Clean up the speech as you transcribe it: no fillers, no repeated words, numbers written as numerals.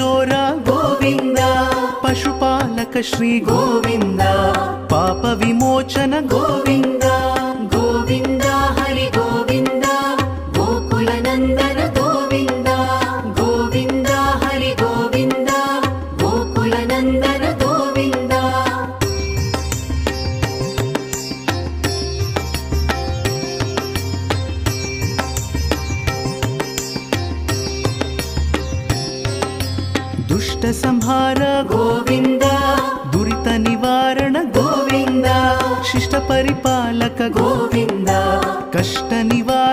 చోర గోవింద, పశుపాలక శ్రీ గోవింద, పాప విమోచన గోవింద. గోవింద హరి గోవింద గోకుల నందన గోవింద. గోవింద హరి గోవింద గోకుల నందన గోవింద. దుష్ట సంహార గోవింద దురిత నివారణ గోవింద శిష్ట పరిపాలక గోవింద కష్ట నివారణ